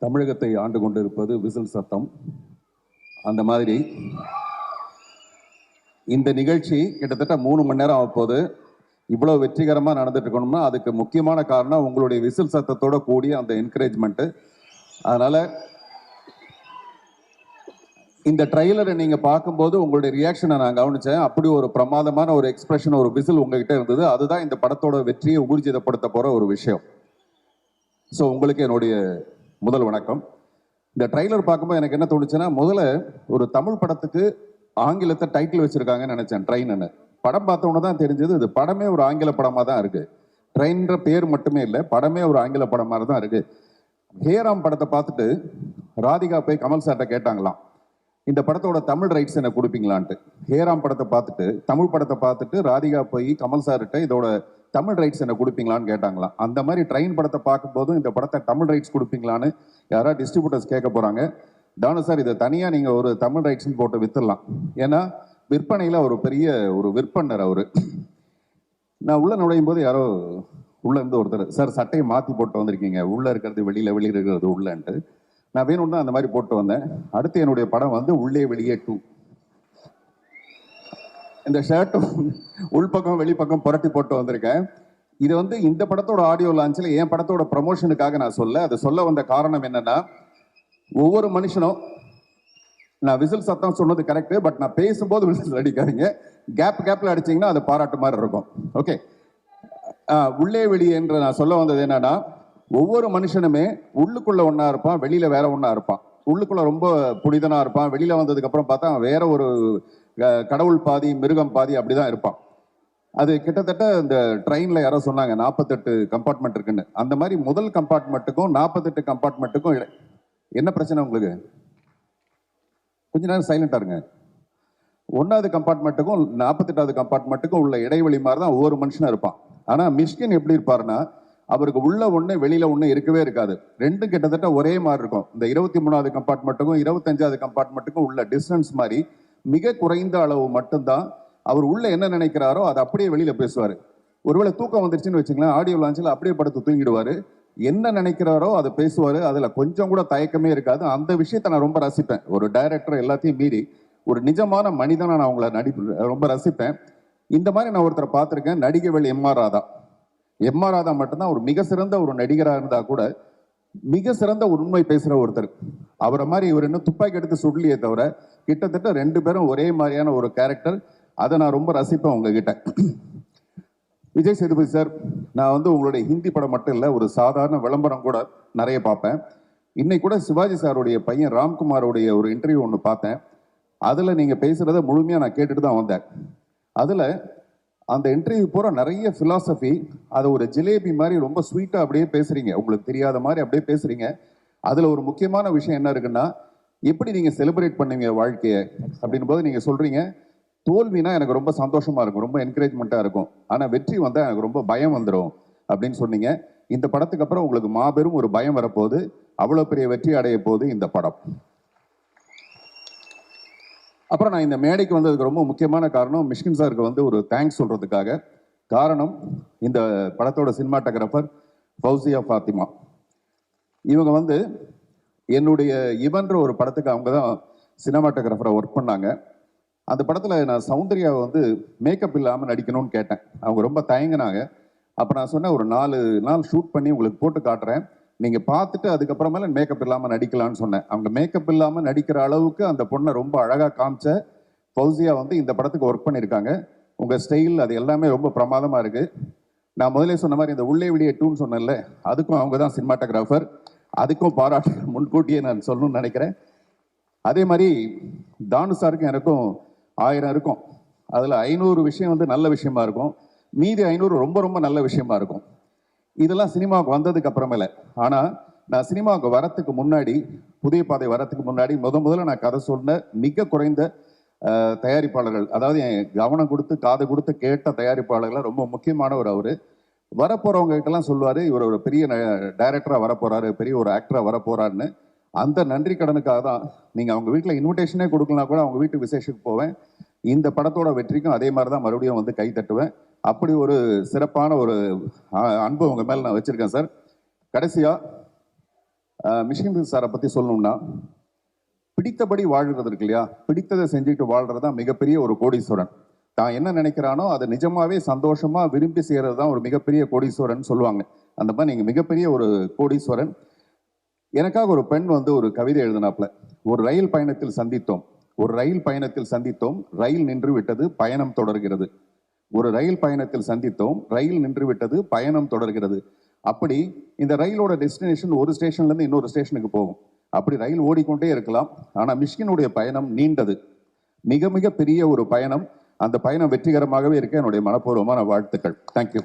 தமிழகத்தை ஆண்டு கொண்டிருப்பது விசில் சத்தம். அந்த மாதிரி இந்த நிகழ்ச்சி கிட்டத்தட்ட 3 மணி நேரம் ஆகப்போது. இவ்வளோ வெற்றிகரமாக நடந்துட்டு இருக்கணும்னா அதுக்கு முக்கியமான காரணம் உங்களுடைய விசில் சத்தத்தோட கூடிய அந்த என்கரேஜ்மெண்ட்டு. அதனால் இந்த ட்ரெய்லரை நீங்கள் பார்க்கும்போது உங்களுடைய ரியாக்ஷனை நான் கவனித்தேன். அப்படி ஒரு பிரமாதமான ஒரு எக்ஸ்பிரஷன், ஒரு விசில் உங்ககிட்ட இருந்தது. அதுதான் இந்த படத்தோட வெற்றியை ஊர்ஜிதப்படுத்த போகிற ஒரு விஷயம். ஸோ உங்களுக்கு என்னுடைய முதல் வணக்கம். இந்த ட்ரெய்லர் பார்க்கும்போது எனக்கு என்ன தோணுச்சுன்னா, முதல்ல ஒரு தமிழ் படத்துக்கு ஆங்கிலத்தை டைட்டில் வச்சிருக்காங்கன்னு நினைச்சேன், ட்ரெயின்னு. படம் பார்த்தவொன்னு தான் தெரிஞ்சது இது படமே ஒரு ஆங்கில படமாக தான் இருக்கு. ட்ரெயின்ற பேர் மட்டுமே இல்லை, படமே ஒரு ஆங்கில படம் மாதிரி தான் இருக்கு. ஹேராம் படத்தை பார்த்துட்டு ராதிகா போய் கமல் சார்ட்ட கேட்டாங்களாம், இந்த படத்தோட தமிழ் ரைட்ஸ் என்ன கொடுப்பீங்களான்ட்டு. ஹேராம் படத்தை பார்த்துட்டு, தமிழ் படத்தை பார்த்துட்டு ராதிகா போய் கமல் சார்கிட்ட இதோட தமிழ் ரைட்ஸ் என்ன கொடுப்பீங்களான்னு கேட்டாங்களாம். அந்த மாதிரி ட்ரெயின் படத்தை பார்க்கும்போதும் இந்த படத்தை தமிழ் ரைட்ஸ் கொடுப்பீங்களான்னு யாராவது டிஸ்ட்ரிபியூட்டர்ஸ் கேட்க போகிறாங்க. தானு சார், இதை தனியாக நீங்கள் ஒரு தமிழ் ரைட்ஸ்ன்னு போட்டு வித்துடலாம். ஏன்னா விற்பனையில் ஒரு பெரிய ஒரு விற்பனர் அவர். நான் உள்ளே நுழையும் போது யாரோ உள்ளேருந்து ஒருத்தர், சார் சட்டையை மாற்றி போட்டு வந்திருக்கீங்க, உள்ளே இருக்கிறது வெளியில், வெளியில் இருக்கிறது உள்ளேன்ட்டு. நான் வேணும்னு தான் அந்த மாதிரி போட்டு வந்தேன். அடுத்து என்னுடைய படம் வந்து உள்ளே வெளியே 2. இந்த ஷர்ட்டும் உள்பக்கம் வெளிப்பக்கம் புரட்டி போட்டு வந்திருக்கேன். இது வந்து இந்த படத்தோட ஆடியோ லான்ச்சில் என் படத்தோட ப்ரமோஷனுக்காக நான் அதை சொல்ல வந்த காரணம் என்னன்னா, ஒவ்வொரு மனுஷனும், நான் விசில் சத்தம் சொன்னது கரெக்டு, பட் நான் பேசும்போது விசில் அடிக்காதீங்க. கேப்ல அடிச்சிங்கன்னா அது பாராட்டு மாதிரி இருக்கும். ஓகே, உள்ளே வெளியே என்று நான் சொல்ல வந்தது என்னன்னா, ஒவ்வொரு மனுஷனுமே உள்ளுக்குள்ள ஒன்றா இருப்பான், வெளியில வேற ஒன்றா இருப்பான். உள்ளுக்குள்ள ரொம்ப புனிதனா இருப்பான், வெளியில வந்ததுக்கு அப்புறம் பார்த்தா வேற ஒரு கடவுள் பாதி மிருகம் பாதி அப்படிதான் இருப்பான். அது கிட்டத்தட்ட இந்த ட்ரெயினில் யாரோ சொன்னாங்க 48 கம்பார்ட்மெண்ட் இருக்குன்னு. அந்த மாதிரி முதல் கம்பார்ட்மெண்ட்டுக்கும் 48 கம்பார்ட்மெண்ட்டுக்கும் என்ன பிரச்சனை உங்களுக்கு? கொஞ்ச நேரம் சைலண்டா இருங்க. 1வது கம்பார்ட்மெண்ட்டுக்கும் 48வது கம்பார்ட்மெண்ட்டுக்கும் உள்ள இடைவெளி மாதிரி தான் ஒவ்வொரு மனுஷனும் இருப்பான். ஆனால் மிஷ்கின் எப்படி இருப்பாருன்னா, அவருக்கு உள்ள ஒன்று வெளியில ஒன்று இருக்கவே இருக்காது. ரெண்டும் கிட்டத்தட்ட ஒரே மாதிரி இருக்கும். இந்த 23வது கம்பார்ட்மெண்ட்டுக்கும் 25வது கம்பார்ட்மெண்ட்டுக்கும் உள்ள டிஸ்டன்ஸ் மாதிரி மிக குறைந்த அளவு மட்டும்தான் அவர் உள்ள என்ன நினைக்கிறாரோ அதை அப்படியே வெளியில பேசுவார். ஒருவேளை தூக்கம் வந்துருச்சுன்னு வச்சுங்களேன், ஆடியோ லான்ச்சில் அப்படியே படுத்து தூங்கிடுவார். என்ன நினைக்கிறாரோ அதை பேசுவார். அதில் கொஞ்சம் கூட தயக்கமே இருக்காது. அந்த விஷயத்தை நான் ரொம்ப ரசிப்பேன். ஒரு டைரக்டர் எல்லாத்தையும் மீறி ஒரு நிஜமான மனிதனை நான் அவங்கள ரொம்ப ரசிப்பேன். இந்த மாதிரி நான் ஒருத்தரை பார்த்துருக்கேன், நடிகவேள் எம்.ஆர். ராதா. எம்.ஆர். ராதா மட்டும்தான் ஒரு மிக சிறந்த ஒரு நடிகராக இருந்தால் கூட மிக சிறந்த உண்மை பேசுகிற ஒருத்தர். அவரை மாதிரி இவர் இன்னும் துப்பாக்கி எடுத்து சுடலையே தவிர கிட்டத்தட்ட 2 பேரும் ஒரே மாதிரியான ஒரு கேரக்டர். அதை நான் ரொம்ப ரசிப்பேன் உங்ககிட்ட. விஜய் சேதுபதி சார், நான் வந்து உங்களுடைய ஹிந்தி படம் மட்டும் இல்லை, ஒரு சாதாரண விளம்பரம் கூட நிறைய பார்ப்பேன். இன்னைக்கு கூட சிவாஜி சாருடைய பையன் ராம்குமாரோடைய ஒரு இன்டர்வியூ ஒன்று பார்த்தேன். அதில் நீங்கள் பேசுகிறத முழுமையாக நான் கேட்டுட்டு தான் வந்தேன். அதில் அந்த இன்டர்வியூ பூரா நிறைய ஃபிலாசபி, அதை ஒரு ஜிலேபி மாதிரி ரொம்ப ஸ்வீட்டாக அப்படியே பேசுகிறீங்க, உங்களுக்கு தெரியாத மாதிரி அப்படியே பேசுகிறீங்க. அதில் ஒரு முக்கியமான விஷயம் என்ன இருக்குன்னா, எப்படி நீங்கள் செலிப்ரேட் பண்ணுவீங்க வாழ்க்கையை அப்படின் போது நீங்கள் சொல்கிறீங்க, தோல்வினா எனக்கு ரொம்ப சந்தோஷமாக இருக்கும், ரொம்ப என்கரேஜ்மெண்ட்டாக இருக்கும், ஆனால் வெற்றி வந்தால் எனக்கு ரொம்ப பயம் வந்துடும் அப்படின்னு சொன்னீங்க. இந்த படத்துக்கு அப்புறம் உங்களுக்கு மாபெரும் ஒரு பயம் வரப்போகுது. அவ்வளோ பெரிய வெற்றி அடைய போகுது இந்த படம். அப்புறம் நான் இந்த மேடைக்கு வந்ததுக்கு ரொம்ப முக்கியமான காரணம் மிஷ்கின் சாருக்கு வந்து ஒரு தேங்க்ஸ் சொல்கிறதுக்காக. காரணம், இந்த படத்தோட சினிமாட்டோகிராஃபர் ஃபௌசியா ஃபாத்திமா. இவங்க வந்து என்னுடைய இவன்ற ஒரு படத்துக்கு அவங்க தான் சினிமாட்டோகிராஃபரை ஒர்க் பண்ணாங்க. அந்த படத்தில் நான் சௌந்தர்யாவை வந்து மேக்கப் இல்லாமல் நடிக்கணும்னு கேட்டேன். அவங்க ரொம்ப தயங்கினாங்க. அப்போ நான் சொன்னேன், ஒரு 4 நாள் ஷூட் பண்ணி உங்களுக்கு போட்டு காட்டுறேன், நீங்கள் பார்த்துட்டு அதுக்கப்புறமேல மேக்கப் இல்லாமல் நடிக்கலான்னு சொன்னேன். அவங்க மேக்கப் இல்லாமல் நடிக்கிற அளவுக்கு அந்த பொண்ணை ரொம்ப அழகாக காமிச்ச ஃபௌசியா வந்து இந்த படத்துக்கு ஒர்க் பண்ணியிருக்காங்க. உங்கள் ஸ்டைல் அது எல்லாமே ரொம்ப பிரமாதமாக இருக்குது. நான் முதலே சொன்ன மாதிரி இந்த உள்ளே வெளியே 2ன்னு சொன்னேன்ல, அதுக்கும் அவங்க தான் சினிமாட்டோகிராஃபர். அதுக்கும் பாராட்டு முன்கூட்டியே நான் சொல்லணும்னு நினைக்கிறேன். அதே மாதிரி தானு சாருக்கும் எனக்கும் 1000 இருக்கும். அதில் 500 விஷயம் வந்து நல்ல விஷயமா இருக்கும், மீதி 500 ரொம்ப ரொம்ப நல்ல விஷயமா இருக்கும். இதெல்லாம் சினிமாவுக்கு வந்ததுக்கு அப்புறமேல. ஆனால் நான் சினிமாவுக்கு வரத்துக்கு முன்னாடி, புதிய பாதை வரத்துக்கு முன்னாடி முதல்ல நான் கதை சொன்ன மிக குறைந்த தயாரிப்பாளர்கள், அதாவது என் கவனம் கொடுத்து காது கொடுத்து கேட்ட தயாரிப்பாளர்கள் ரொம்ப முக்கியமானவர் அவர். வரப்போகிறவங்க கிட்டலாம் சொல்லுவார், இவர் ஒரு பெரிய டைரக்டராக வரப்போகிறாரு, பெரிய ஒரு ஆக்டராக வரப்போகிறாருன்னு. அந்த நன்றி கடனுக்காக தான் நீங்கள் அவங்க வீட்டில் இன்விடேஷனே கொடுக்கலாம் கூட அவங்க வீட்டு விசேஷத்துக்கு போவேன். இந்த படத்தோட வெற்றிக்கும் அதே மாதிரி தான் மறுபடியும் வந்து கை தட்டுவேன். அப்படி ஒரு சிறப்பான ஒரு அன்பு உங்கள் மேலே நான் வச்சுருக்கேன் சார். கடைசியாக மிஷ்கின் சாரை பற்றி சொல்லணும்னா, பிடித்தபடி வாழ்கிறது இருக்கு இல்லையா, பிடித்ததை செஞ்சுட்டு வாழ்றது தான் மிகப்பெரிய ஒரு கோடீஸ்வரன். தான் என்ன நினைக்கிறானோ அதை நிஜமாவே சந்தோஷமா விரும்பி செய்யறது தான் ஒரு மிகப்பெரிய கோடீஸ்வரன் சொல்லுவாங்க. அந்த மாதிரி நீங்க மிகப்பெரிய ஒரு கோடீஸ்வரன். எனக்காக ஒரு பெண் வந்து ஒரு கவிதை எழுதினாப்ல. ஒரு ரயில் பயணத்தில் சந்தித்தோம், ஒரு ரயில் பயணத்தில் சந்தித்தோம், ரயில் நின்று விட்டது, பயணம் தொடர்கிறது. ஒரு ரயில் பயணத்தில் சந்தித்தோம், ரயில் நின்று விட்டது, பயணம் தொடர்கிறது. அப்படி இந்த ரயிலோட டெஸ்டினேஷன் ஒரு ஸ்டேஷன்ல இருந்து இன்னொரு ஸ்டேஷனுக்கு போகும். அப்படி ரயில் ஓடிக்கொண்டே இருக்கலாம். ஆனா மிஷ்கினுடைய பயணம் நீண்டது, மிக மிக பெரிய ஒரு பயணம். அந்த பயணம் வெற்றிகரமாகவே இருக்க என்னுடைய மனப்பூர்வமான வாழ்த்துக்கள். தேங்க்யூ.